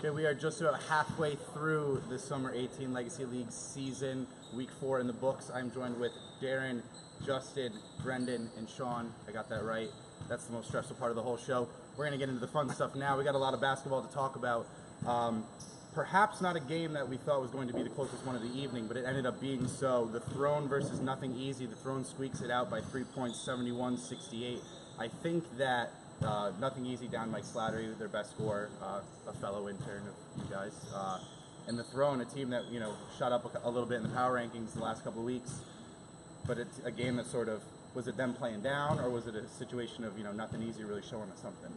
Okay, we are just about halfway through the Summer 18 Legacy League season, week 4 in the books. I'm joined with Darren, Justin, Brendan, and Sean. I got that right. That's the most stressful part of the whole show. We're going to get into the fun stuff now. We got a lot of basketball to talk about. Perhaps not a game that we thought was going to be the closest one of the evening, but it ended up being so. The Throne versus Nothing Easy. The Throne squeaks it out by 3 points, 71-68. I think that Nothing Easy down Mike Slattery, their best scorer, a fellow intern of you guys. And the Throne, a team that, shot up a little bit in the power rankings the last couple of weeks. But it's a game that sort of, was it them playing down, or was it a situation of, Nothing Easy really showing us something?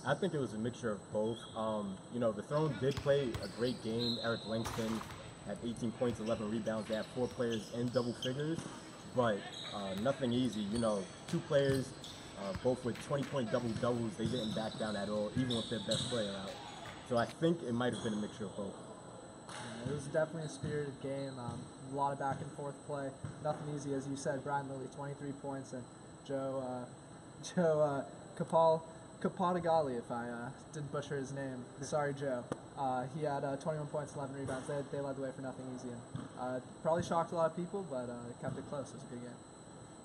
I think it was a mixture of both. The Throne did play a great game. Eric Langston had 18 points, 11 rebounds. They had 4 players in double figures, but Nothing Easy. 2 players, both with 20-point double-doubles. They didn't back down at all, even with their best player out. So I think it might have been a mixture of both. Yeah, it was definitely a spirited game. A lot of back and forth play. Nothing Easy, as you said. Brian Lilly, 23 points, and Joe Kapatagali, if I didn't butcher his name. Sorry, Joe. He had 21 points, 11 rebounds. They led the way for Nothing Easy. And, probably shocked a lot of people, but kept it close. It was a good game.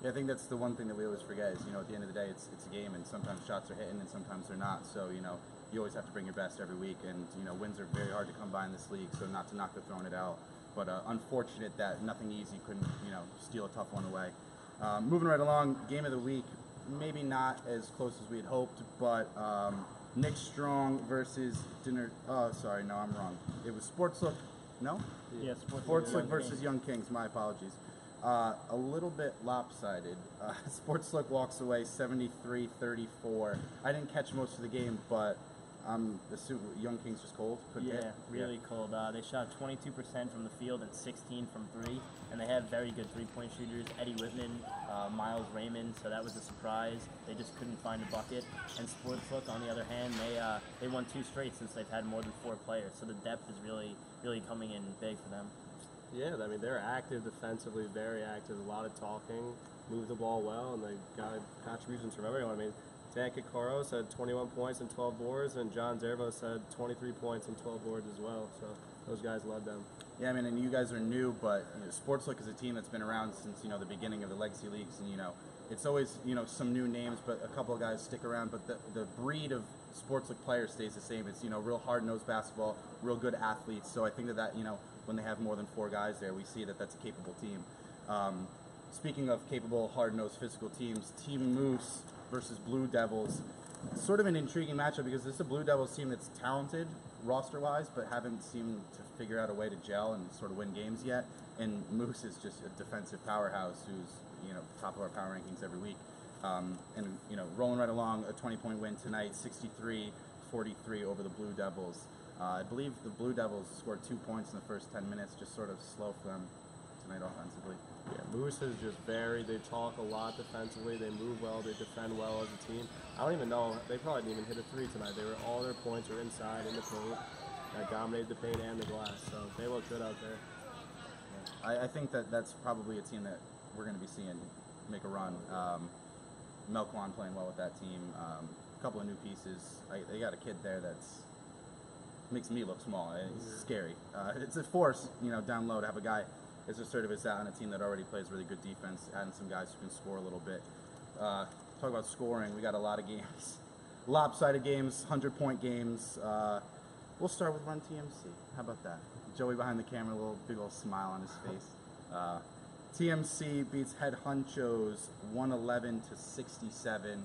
Yeah, I think that's the one thing that we always forget is, at the end of the day, it's a game, and sometimes shots are hitting and sometimes they're not. So, you always have to bring your best every week, and, wins are very hard to come by in this league, so not to knock the Throne it out. But unfortunate that Nothing Easy couldn't, steal a tough one away. Moving right along, game of the week. Maybe not as close as we had hoped, but Nick Strong versus Dinner. Oh, sorry, no, I'm wrong. It was Sportslook. No? Yeah, Sportslook versus Young Kings. My apologies. A little bit lopsided. Sportslook walks away 73-34. I didn't catch most of the game, but I'm assuming Young Kings just cold. Really cold. They shot 22% from the field and 16 from 3, and they had very good three-point shooters. Eddie Whitman, Miles Raymond, so that was a surprise. They just couldn't find a bucket. And Sportsbook, on the other hand, they won 2 straight since they've had more than 4 players. So the depth is really coming in big for them. Yeah, I mean, they're active defensively, very active, a lot of talking, move the ball well, and they got contributions from everyone. I mean, Dan Kikoros had 21 points and 12 boards, and John Zervos had 23 points and 12 boards as well. So those guys led them. Yeah, I mean, and you guys are new, but Sportslook is a team that's been around since the beginning of the Legacy Leagues, and it's always some new names, but a couple of guys stick around. But the breed of Sportslook players stays the same. It's real hard-nosed basketball, real good athletes. So I think that when they have more than 4 guys there, we see that that's a capable team. Speaking of capable, hard-nosed, physical teams, Team Moose versus Blue Devils. Sort of an intriguing matchup because this is a Blue Devils team that's talented roster-wise, but haven't seemed to figure out a way to gel and sort of win games yet. And Moose is just a defensive powerhouse who's top of our power rankings every week. Rolling right along, a 20-point win tonight, 63-43 over the Blue Devils. I believe the Blue Devils scored 2 points in the first 10 minutes, just sort of slow for them tonight offensively. Yeah, Moose is just they talk a lot defensively, they move well, they defend well as a team. I don't even know, they probably didn't even hit a 3 tonight. All their points were inside, in the paint. That dominated the paint and the glass, so they look good out there. Yeah. I think that's probably a team that we're going to be seeing make a run. Melquan playing well with that team. A couple of new pieces. They got a kid there that's makes me look small. It's scary. It's a force, down low to have a guy as assertive as that on a team that already plays really good defense, adding some guys who can score a little bit. Talk about scoring. We got a lot of games. Lopsided games, 100-point games. We'll start with Run TMC. How about that? Joey behind the camera, a big old smile on his face. TMC beats Head Honchos 111-67.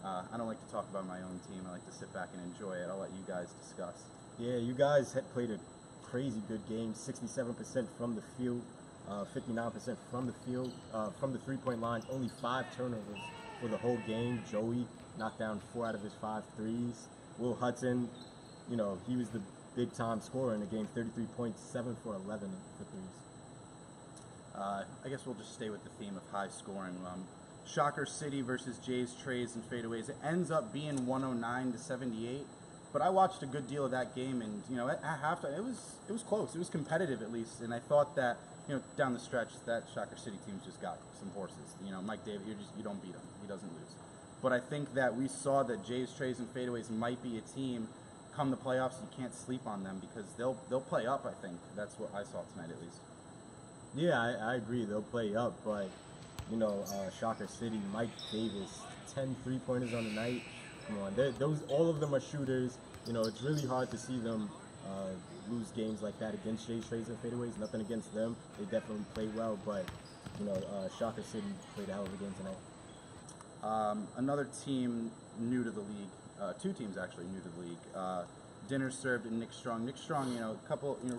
I don't like to talk about my own team. I like to sit back and enjoy it. I'll let you guys discuss. Yeah, you guys had played a crazy good game, 67% from the field, 59% from the field, from the three-point line, only 5 turnovers for the whole game. Joey knocked down 4 out of his 5 threes. Will Hudson, he was the big-time scorer in the game, 33 points, 7 for 11 for threes. I guess we'll just stay with the theme of high scoring. Shocker City versus Jays, Trays, and Fadeaways. It ends up being 109-78. But I watched a good deal of that game, and at halftime it was close. It was competitive at least, and I thought that down the stretch that Shocker City team's just got some horses. Mike David, you don't beat him. He doesn't lose. But I think that we saw that Jays, Trays, and Fadeaways might be a team come the playoffs, you can't sleep on them because they'll play up. I think that's what I saw tonight, at least. Yeah, I agree. They'll play up, but Shocker City, Mike Davis, 10 3-pointers on the night. Come on, those all of them are shooters. It's really hard to see them lose games like that against Jay Strays and fadeaways. Nothing against them; they definitely play well, but Shocker City played a hell of a game tonight. Another team new to the league, two teams actually new to the league. Dinner Served and Nick Strong. Nick Strong,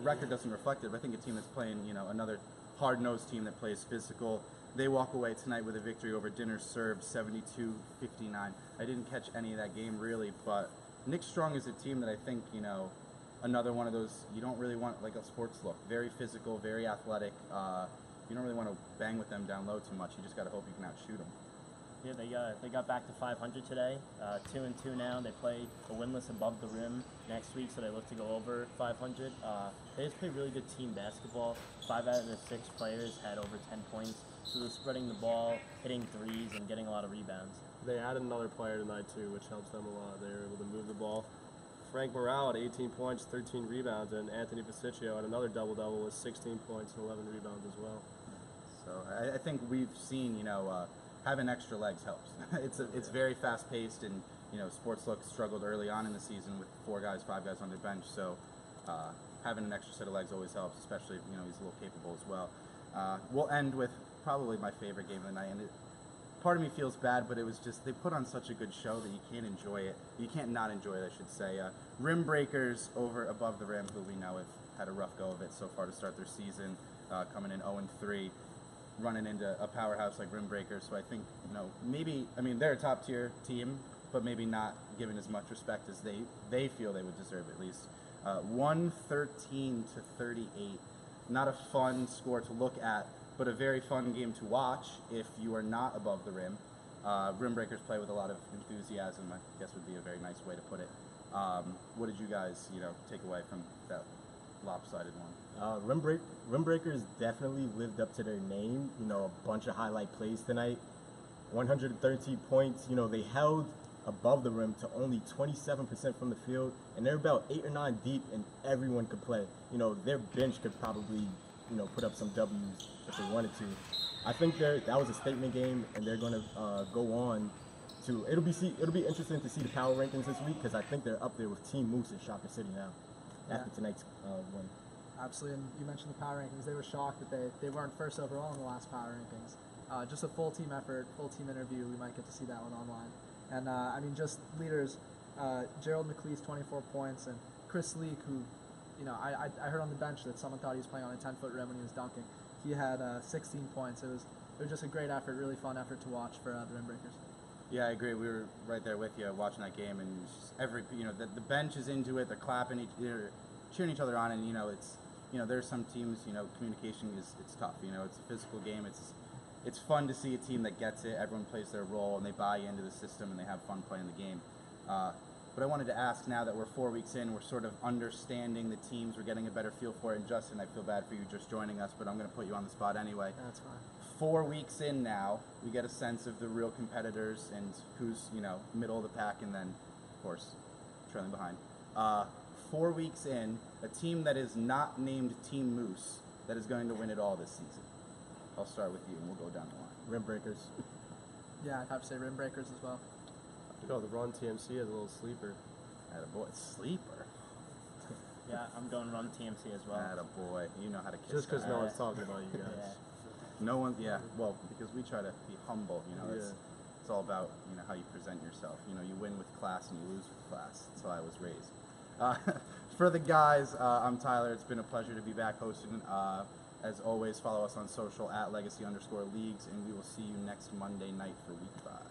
record doesn't reflect it, but I think a team that's playing, another hard-nosed team that plays physical. They walk away tonight with a victory over Dinner Served, 72-59. I didn't catch any of that game really, but Nick Strong is a team that I think, another one of those, you don't really want like a sports look. Very physical, very athletic. You don't really want to bang with them down low too much. You just got to hope you can outshoot them. Yeah, they got back to 500 today. 2-2 now. They play a winless above the rim next week, so they look to go over 500. They just play really good team basketball. 5 out of their 6 players had over 10 points. So they're spreading the ball, hitting threes, and getting a lot of rebounds. They added another player tonight too, which helps them a lot. They were able to move the ball. Frank Morale had 18 points, 13 rebounds, and Anthony Pasiccio had another double-double with 16 points and 11 rebounds as well. So I think we've seen, having extra legs helps. It's very fast-paced, and Sportslook struggled early on in the season with 4 guys, 5 guys on their bench. So having an extra set of legs always helps, especially if he's a little capable as well. We'll end with probably my favorite game of the night, and part of me feels bad, but it was just they put on such a good show that you can't enjoy it. You can't not enjoy it, I should say. Rim Breakers over Above the Rim, who we know have had a rough go of it so far to start their season, coming in 0-3. Running into a powerhouse like Rim Breakers, so I think maybe they're a top tier team, but maybe not given as much respect as they feel they would deserve at least. 113-38, not a fun score to look at, but a very fun game to watch if you are not above the rim. Rim Breakers play with a lot of enthusiasm, I guess would be a very nice way to put it. What did you guys take away from that lopsided one? Rim Breakers definitely lived up to their name. A bunch of highlight plays tonight. 113 points. They held above the rim to only 27% from the field, and they're about 8 or 9 deep, and everyone could play. Their bench could probably, put up some W's if they wanted to. I think that was a statement game, and they're going to go on to. It'll be interesting to see the power rankings this week because I think they're up there with Team Moose and Shocker City now after tonight's win. Absolutely, and you mentioned the power rankings. They were shocked that they weren't first overall in the last power rankings. Just a full team effort, full team interview. We might get to see that one online. And just leaders, Gerald McLeese, 24 points, and Chris Leak, who, I heard on the bench that someone thought he was playing on a 10-foot rim when he was dunking. He had 16 points. It was just a great effort, really fun effort to watch for the Rim Breakers. Yeah, I agree. We were right there with you watching that game, and just the bench is into it. They're clapping, they're cheering each other on, and it's. There's some teams, communication it's tough. It's a physical game. It's fun to see a team that gets it. Everyone plays their role, and they buy into the system, and they have fun playing the game. But I wanted to ask, now that we're 4 weeks in, we're sort of understanding the teams. We're getting a better feel for it. And Justin, I feel bad for you just joining us, but I'm going to put you on the spot anyway. That's fine. 4 weeks in now, we get a sense of the real competitors and who's, middle of the pack, and then, of course, trailing behind. 4 weeks in, a team that is not named Team Moose that is going to win it all this season. I'll start with you, and we'll go down the line. Rim Breakers. Yeah, I'd have to say Rim Breakers as well. The Run TMC is a little sleeper. Attaboy. Sleeper. Yeah, I'm going Run TMC as well. Attaboy. You know how to kiss Just because that. no one's talking about you guys. No one, well, because we try to be humble, Yeah. It's all about, how you present yourself. You win with class and you lose with class. That's how I was raised. For the guys, I'm Tyler. It's been a pleasure to be back hosting. As always, follow us on social at @legacy_leagues, and we will see you next Monday night for week 5.